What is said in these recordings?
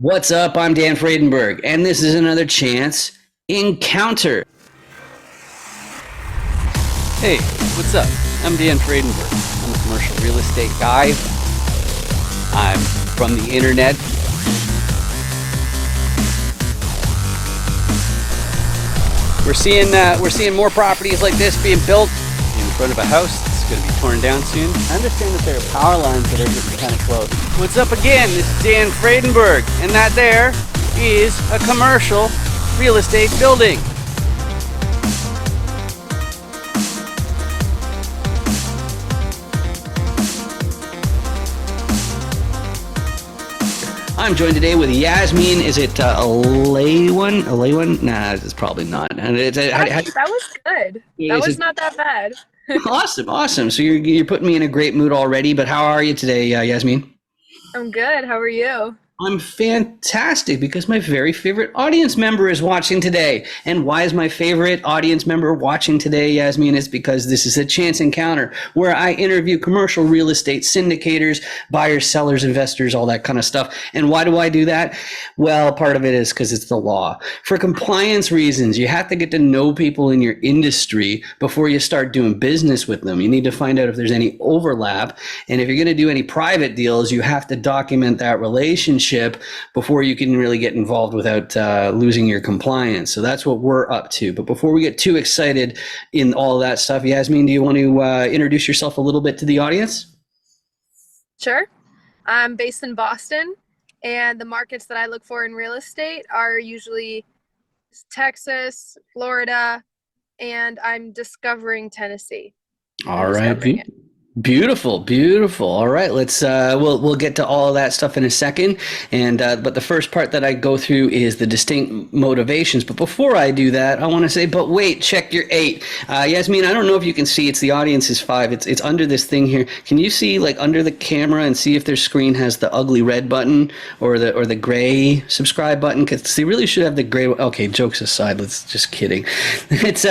What's up? I'm Dan Fredenberg, and this is another Chance Encounter. Hey, what's up? I'm Dan Fredenberg. I'm a commercial real estate guy. I'm from the internet. We're seeing more properties like this being built in front of a house. It's going to be torn down soon. I understand that there are power lines that are getting kind of close. What's up again? This is Dan Fredenberg, and that there is a commercial real estate building. I'm joined today with Yasmeen. Is it Elaywan? Elaywan? Nah, it's probably not. And That was good. That was not that bad. Awesome. So you're putting me in a great mood already. But how are you today, Yasmeen? I'm good. How are you? I'm fantastic because my very favorite audience member is watching today. And why is my favorite audience member watching today, Yasmeen? It's because this is a Chance Encounter where I interview commercial real estate syndicators, buyers, sellers, investors, all that kind of stuff. And why do I do that? Well, part of it is because it's the law. For compliance reasons, you have to get to know people in your industry before you start doing business with them. You need to find out if there's any overlap. And if you're going to do any private deals, you have to document that relationship before you can really get involved without losing your compliance. So that's what we're up to. But before we get too excited in all that stuff, Yasmeen, do you want to introduce yourself a little bit to the audience? Sure. I'm based in Boston, and the markets that I look for in real estate are usually Texas, Florida, and I'm discovering Tennessee. All right. Beautiful. All right, let's we'll get to all of that stuff in a second. And but the first part that I go through is the distinct motivations. But before I do that, I want to say, but wait, check your 8. Yasmeen, I don't know if you can see. It's the audience is 5. It's under this thing here. Can you see like under the camera and see if their screen has the ugly red button or the gray subscribe button? Because they really should have the gray. Okay, jokes aside, let's just kidding. It's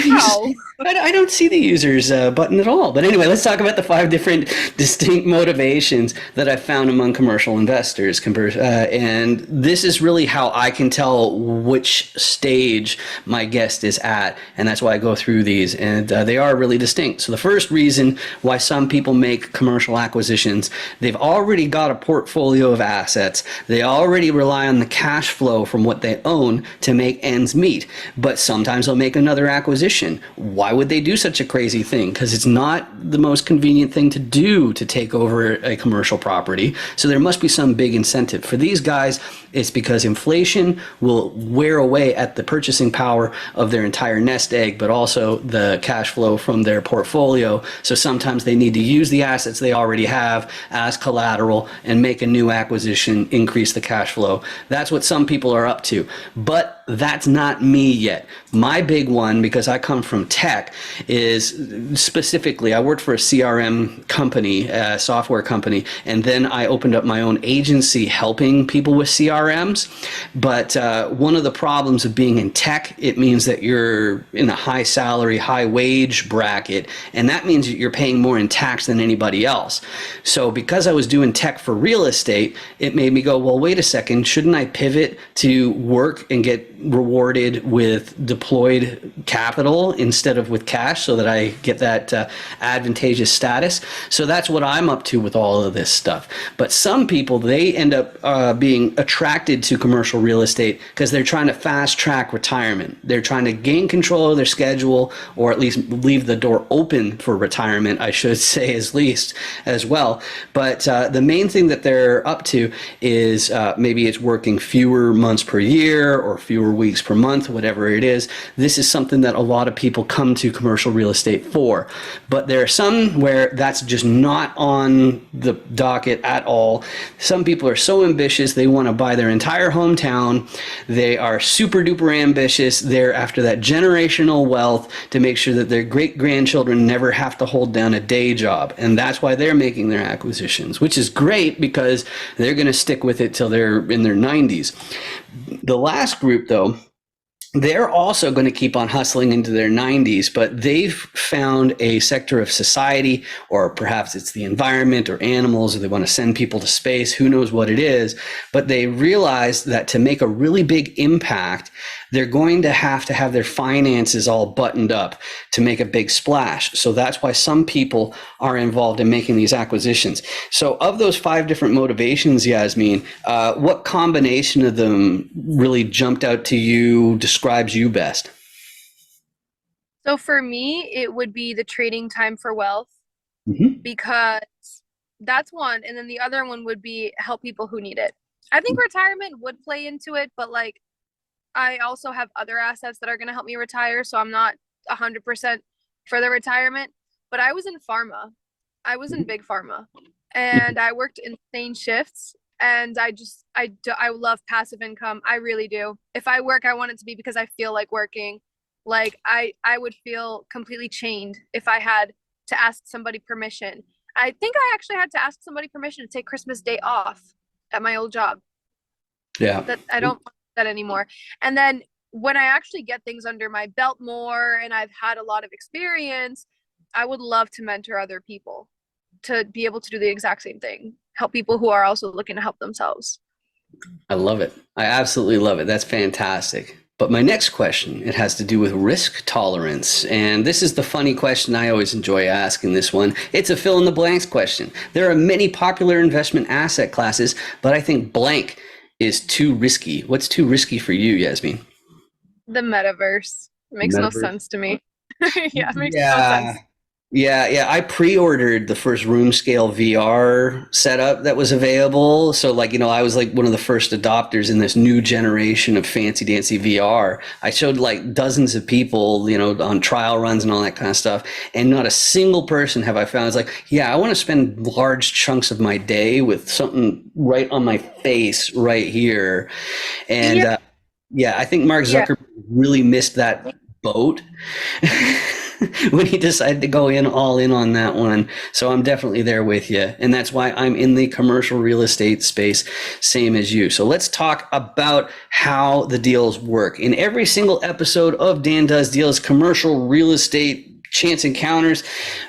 Wow. I don't see the users button at all. But anyway, let's talk about the 5 different distinct motivations that I found among commercial investors. And this is really how I can tell which stage my guest is at. And that's why I go through these. And they are really distinct. So the first reason why some people make commercial acquisitions, they've already got a portfolio of assets. They already rely on the cash flow from what they own to make ends meet. But sometimes they'll make another acquisition. Why would they do such a crazy thing? Because it's not the most convenient thing to do to take over a commercial property. So there must be some big incentive. For these guys, it's because inflation will wear away at the purchasing power of their entire nest egg, but also the cash flow from their portfolio. So sometimes they need to use the assets they already have as collateral and make a new acquisition, increase the cash flow. That's what some people are up to. But that's not me yet. My big one, because I come from tech, is specifically I worked for a CRM company, a software company, and then I opened up my own agency helping people with CRMs. But one of the problems of being in tech, it means that you're in a high salary, high wage bracket, and that means that you're paying more in tax than anybody else. So because I was doing tech for real estate, it made me go, well, wait a second, shouldn't I pivot to work and get rewarded with deployed capital instead of with cash so that I get that advantageous status? So that's what I'm up to with all of this stuff. But some people, they end up being attracted to commercial real estate because they're trying to fast track retirement. They're trying to gain control of their schedule, or at least leave the door open for retirement, I should say, at least as well. But the main thing that they're up to is maybe it's working fewer months per year or fewer weeks per month, whatever it is. This is something that a lot of people come to commercial real estate for. But there are some where that's just not on the docket at all. Some people are so ambitious, they want to buy their entire hometown. They are super duper ambitious. They're after that generational wealth to make sure that their great grandchildren never have to hold down a day job. And that's why they're making their acquisitions, which is great because they're going to stick with it till they're in their 90s. The last group, though, they're also going to keep on hustling into their 90s, but they've found a sector of society, or perhaps it's the environment or animals, or they want to send people to space, who knows what it is, but they realize that to make a really big impact, they're going to have their finances all buttoned up to make a big splash. So that's why some people are involved in making these acquisitions. So of those 5 different motivations, Yasmeen, what combination of them really jumped out to you, describes you best? So for me, it would be the trading time for wealth, Mm-hmm. because that's one. And then the other one would be help people who need it. I think retirement would play into it, but like I also have other assets that are going to help me retire. So I'm not 100% for the retirement. But I was in pharma. I was in big pharma, and I worked insane shifts. And I love passive income. I really do. If I work, I want it to be because I feel like working. Like I would feel completely chained if I had to ask somebody permission. I think I actually had to ask somebody permission to take Christmas Day off at my old job. Yeah. That I don't want that anymore. And then when I actually get things under my belt more and I've had a lot of experience, I would love to mentor other people to be able to do the exact same thing. Help people who are also looking to help themselves. I love it. I absolutely love it. That's fantastic. But my next question, it has to do with risk tolerance. And this is the funny question I always enjoy asking this one. It's a fill in the blanks question. There are many popular investment asset classes, but I think blank is too risky. What's too risky for you, Yasmeen? The metaverse makes no Metaverse. sense to me. Yeah, it makes no Yeah. sense. Yeah. I pre-ordered the first room scale VR setup that was available. So like, I was like one of the first adopters in this new generation of fancy dancy VR. I showed like dozens of people, on trial runs and all that kind of stuff. And not a single person have I found is like, yeah, I want to spend large chunks of my day with something right on my face right here. And Yeah, yeah, I think Mark yeah. Zuckerberg really missed that boat when he decided to go in all in on that one. So I'm definitely there with you. And that's why I'm in the commercial real estate space, same as you. So let's talk about how the deals work. In every single episode of Dan Does Deals, commercial real estate chance encounters,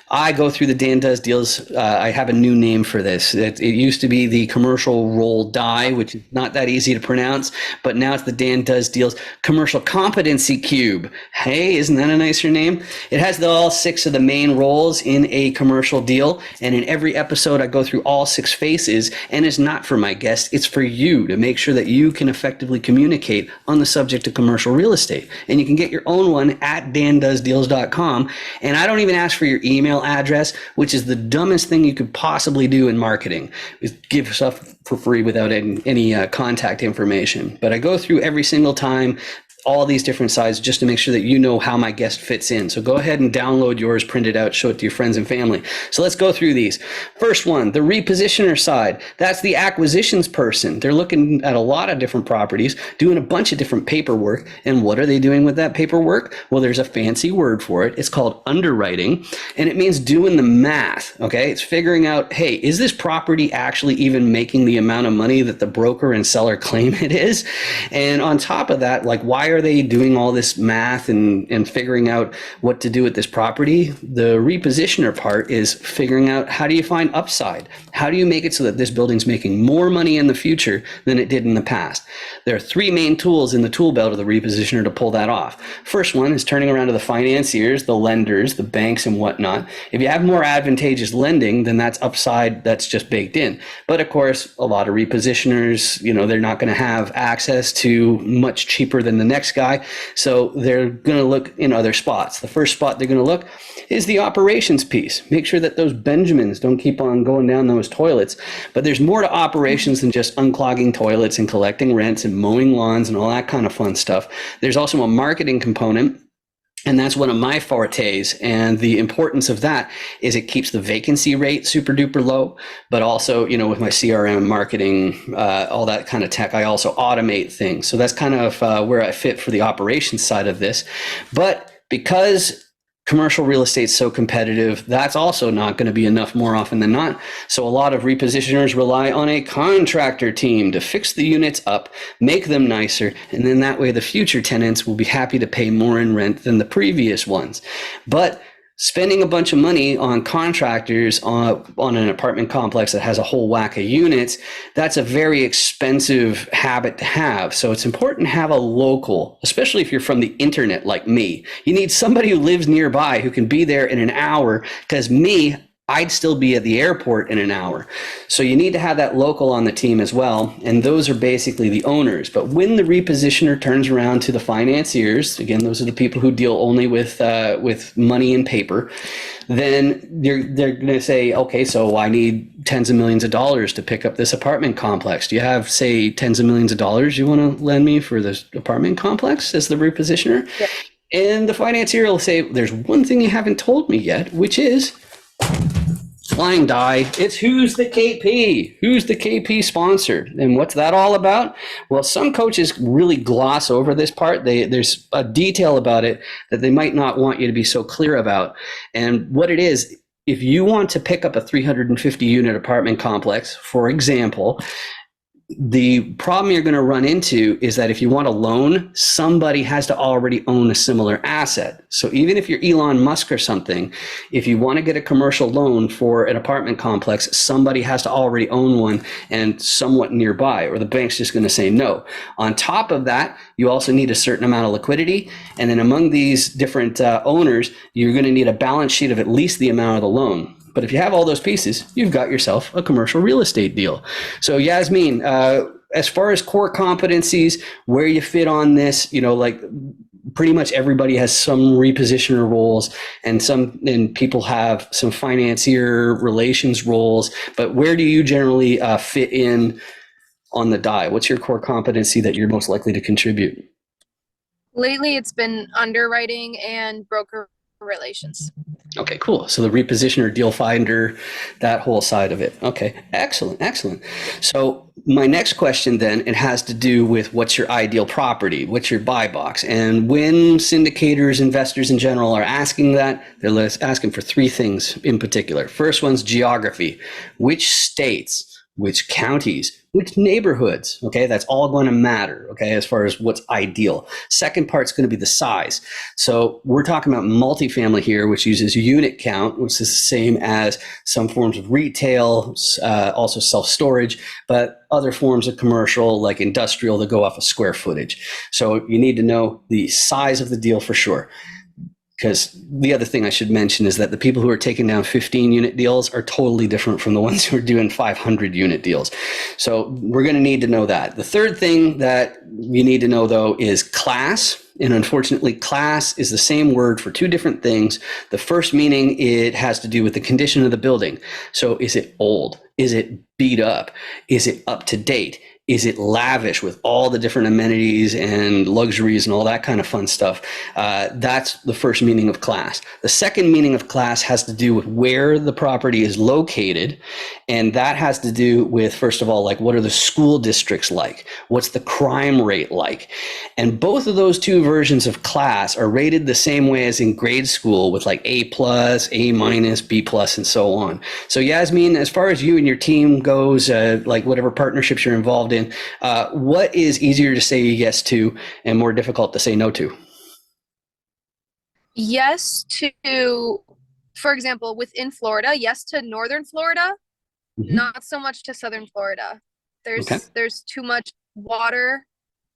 I go through the Dan Does Deals. I have a new name for this. It used to be the commercial roll die, which is not that easy to pronounce, but now it's the Dan Does Deals commercial competency cube. Hey, isn't that a nicer name? It has all 6 of the main roles in a commercial deal. And in every episode, I go through all 6 faces, and it's not for my guests. It's for you to make sure that you can effectively communicate on the subject of commercial real estate. And you can get your own one at dandoesdeals.com. And I don't even ask for your email address, which is the dumbest thing you could possibly do in marketing, is give stuff for free without any contact information. But I go through every single time all these different sides just to make sure that you know how my guest fits in. So go ahead and download yours, print it out, show it to your friends and family. So let's go through these. First one, the repositioner side. That's the acquisitions person. They're looking at a lot of different properties, doing a bunch of different paperwork. And what are they doing with that paperwork? Well, there's a fancy word for it. It's called underwriting, and it means doing the math. Okay. It's figuring out, hey, is this property actually even making the amount of money that the broker and seller claim it is? And on top of that, like, why are they doing all this math and figuring out what to do with this property? The repositioner part is figuring out, how do you find upside? How do you make it so that this building's making more money in the future than it did in the past? There are 3 main tools in the tool belt of the repositioner to pull that off. First one is turning around to the financiers, the lenders, the banks and whatnot. If you have more advantageous lending, then that's upside that's just baked in. But of course, a lot of repositioners, they're not going to have access to much cheaper than the next guy. So they're going to look in other spots. The first spot they're going to look is the operations piece. Make sure that those Benjamins don't keep on going down those toilets. But there's more to operations than just unclogging toilets and collecting rents and mowing lawns and all that kind of fun stuff. There's also a marketing component. And that's one of my fortes. And the importance of that is it keeps the vacancy rate super duper low. But also, with my CRM marketing, all that kind of tech, I also automate things. So that's kind of where I fit for the operations side of this. But because commercial real estate's so competitive, that's also not going to be enough more often than not. So a lot of repositioners rely on a contractor team to fix the units up, make them nicer, and then that way the future tenants will be happy to pay more in rent than the previous ones. But spending a bunch of money on contractors on an apartment complex that has a whole whack of units, that's a very expensive habit to have. So it's important to have a local, especially if you're from the internet like me. You need somebody who lives nearby who can be there in an hour, because me, I'd still be at the airport in an hour. So you need to have that local on the team as well. And those are basically the owners. But when the repositioner turns around to the financiers, again, those are the people who deal only with money and paper, then they're going to say, okay, so I need tens of millions of dollars to pick up this apartment complex. Do you have, say, tens of millions of dollars you want to lend me for this apartment complex as the repositioner? Yeah. And the financier will say, there's one thing you haven't told me yet, which is flying die. It's who's the KP? Who's the KP sponsor? And what's that all about? Well, some coaches really gloss over this part. There's a detail about it that they might not want you to be so clear about. And what it is, if you want to pick up a 350 unit apartment complex, for example, the problem you're going to run into is that if you want a loan, somebody has to already own a similar asset. So even if you're Elon Musk or something, if you want to get a commercial loan for an apartment complex, somebody has to already own one and somewhat nearby, or the bank's just going to say no. On top of that, you also need a certain amount of liquidity. And then among these different owners, you're going to need a balance sheet of at least the amount of the loan. But if you have all those pieces, you've got yourself a commercial real estate deal. So Yasmeen, as far as core competencies, where you fit on this, like pretty much everybody has some repositioner roles, and people have some financier relations roles. But where do you generally fit in on the die? What's your core competency that you're most likely to contribute? Lately, it's been underwriting and broker relations. Okay, cool. So the repositioner, deal finder, that whole side of it. Okay, excellent, excellent. So my next question then, it has to do with what's your ideal property? What's your buy box? And when syndicators, investors in general are asking that, they're asking for three things in particular. First one's geography. Which states, which counties, which neighborhoods, okay? That's all going to matter, okay, as far as what's ideal. Second part's going to be the size. So we're talking about multifamily here, which uses unit count, which is the same as some forms of retail, also self-storage, but other forms of commercial like industrial that go off of square footage. So you need to know the size of the deal for sure. Because the other thing I should mention is that the people who are taking down 15 unit deals are totally different from the ones who are doing 500 unit deals. So we're going to need to know that. The third thing that you need to know, though, is class. And unfortunately, class is the same word for two different things. The first meaning, it has to do with the condition of the building. So is it old? Is it beat up? Is it up to date? Is it lavish with all the different amenities and luxuries and all that kind of fun stuff? That's the first meaning of class. The second meaning of class has to do with where the property is located. And that has to do with, first of all, like, what are the school districts like? What's the crime rate like? And both of those two versions of class are rated the same way as in grade school, with like A plus, A minus, B plus, and so on. So Yasmeen, as far as you and your team goes, like whatever partnerships you're involved in, what is easier to say yes to and more difficult to say no to? Yes to, for example, within Florida, yes to northern Florida, not so much to southern Florida. Okay. There's too much water,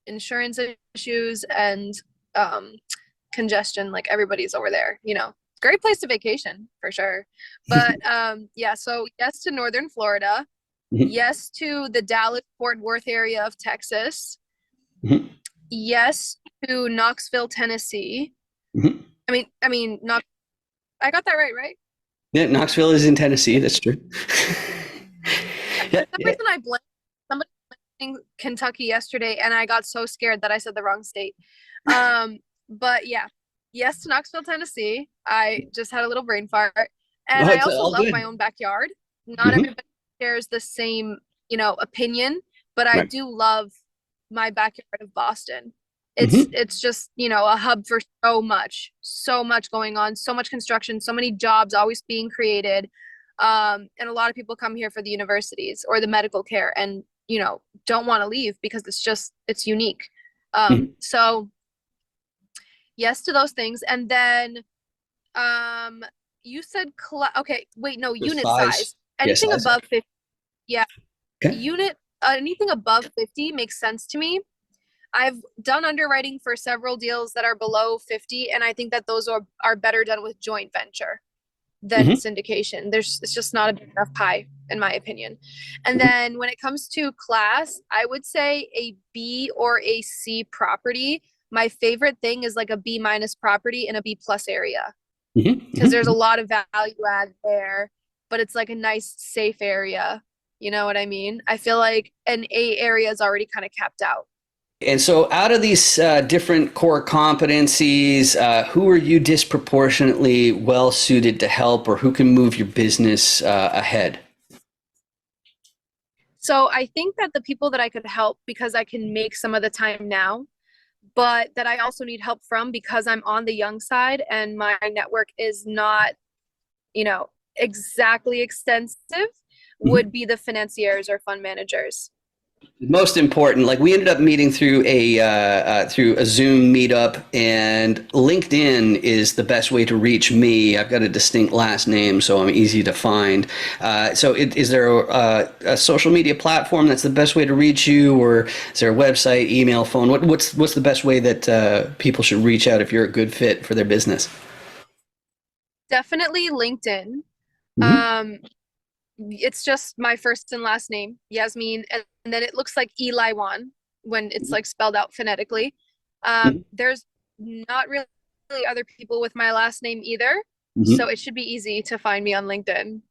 insurance issues, and congestion. Like, everybody's over there, great place to vacation for sure. But yeah, so yes to northern Florida. Yes to the Dallas-Fort Worth area of Texas. Yes to Knoxville, Tennessee. I mean, not. I got that right? Yeah, Knoxville is in Tennessee. That's true. For some reason, I blanked. Somebody mentioned Kentucky yesterday, and I got so scared that I said the wrong state. But yeah, yes to Knoxville, Tennessee. I just had a little brain fart, and I also love my own backyard. Not everybody shares the same, opinion, but I do love my backyard of Boston. Hmm. It's just, you know, a hub for so much going on, so much construction, so many jobs always being created. And a lot of people come here for the universities or the medical care and, you know, don't want to leave because it's unique. So yes to those things. And then you said okay, wait, no, The unit size. size. Yeah, Anything size. above 50. Yeah, Okay. unit anything above 50 makes sense to me. I've done underwriting for several deals that are below 50, and I think that those are better done with joint venture than Hmm. syndication. It's just not a big enough pie, in my opinion. And then when it comes to class, I would say a B or a C property. My favorite thing is like a B minus property in a B plus area Hmm. because Hmm. there's a lot of value add there, but it's like a nice safe area. You know what I mean? I feel like an A area is already kind of capped out. And so, out of these different core competencies, who are you disproportionately well suited to help, or who can move your business ahead? So I think that the people that I could help because I can make some of the time now, but that I also need help from because I'm on the young side and my network is not, you know, exactly extensive, would be the financiers or fund managers. Most important, like we ended up meeting through a Zoom meetup, and LinkedIn is the best way to reach me. I've got a distinct last name, so I'm easy to find. Is there a social media platform that's the best way to reach you, or is there a website, email, phone? What's the best way that people should reach out if you're a good fit for their business? Definitely LinkedIn. Hmm. Um, it's just my first and last name, Yasmeen, and then it looks like Elaywan when it's like spelled out phonetically. There's not really other people with my last name either, so Hmm. it should be easy to find me on LinkedIn.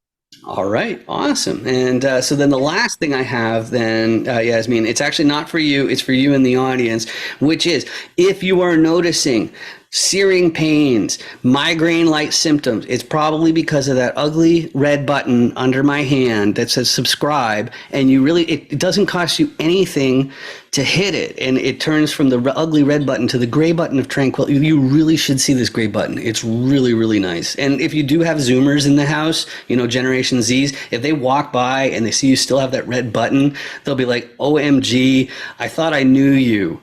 All right, awesome. And so then the last thing I have, then, Yasmin, it's actually not for you, it's for you in the audience, which is if you are noticing searing pains, migraine like symptoms, it's probably because of that ugly red button under my hand that says subscribe. And it doesn't cost you anything to hit it. And it turns from the ugly red button to the gray button of tranquility. You really should see this gray button. It's really, really nice. And if you do have Zoomers in the house, you know, Generation Zs, if they walk by and they see you still have that red button, they'll be like, OMG, I thought I knew you.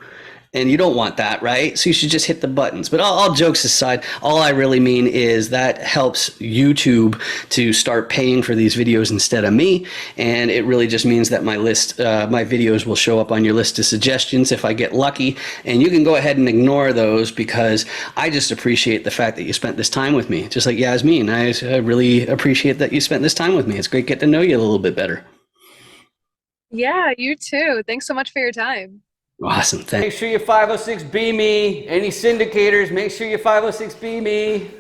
And you don't want that, right? So you should just hit the buttons. But all jokes aside, all I really mean is that helps YouTube to start paying for these videos instead of me. And it really just means that my videos will show up on your list of suggestions if I get lucky. And you can go ahead and ignore those because I just appreciate the fact that you spent this time with me. Just like Yasmin, I really appreciate that you spent this time with me. It's great getting to know you a little bit better. Yeah, you too. Thanks so much for your time. Awesome. Make Thanks. sure you 506B me. Any syndicators, make sure you 506B me.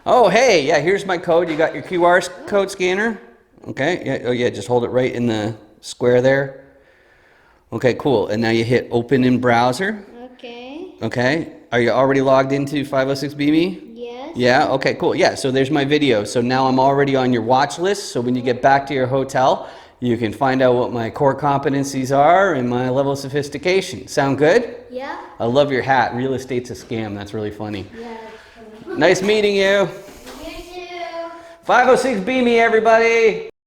Oh, hey, yeah, here's my code. You got your QR code scanner? Okay, yeah, oh yeah, just hold it right in the square there. Okay, cool. And now you hit open in browser. Okay. Okay, are you already logged into 506B me? Yes. Yeah, okay, cool. Yeah, so there's my video. So now I'm already on your watch list. So when you get back to your hotel, you can find out what my core competencies are and my level of sophistication. Sound good? Yeah. I love your hat. Real estate's a scam. That's really funny. Yeah. Nice meeting you. You too. 506B me, everybody.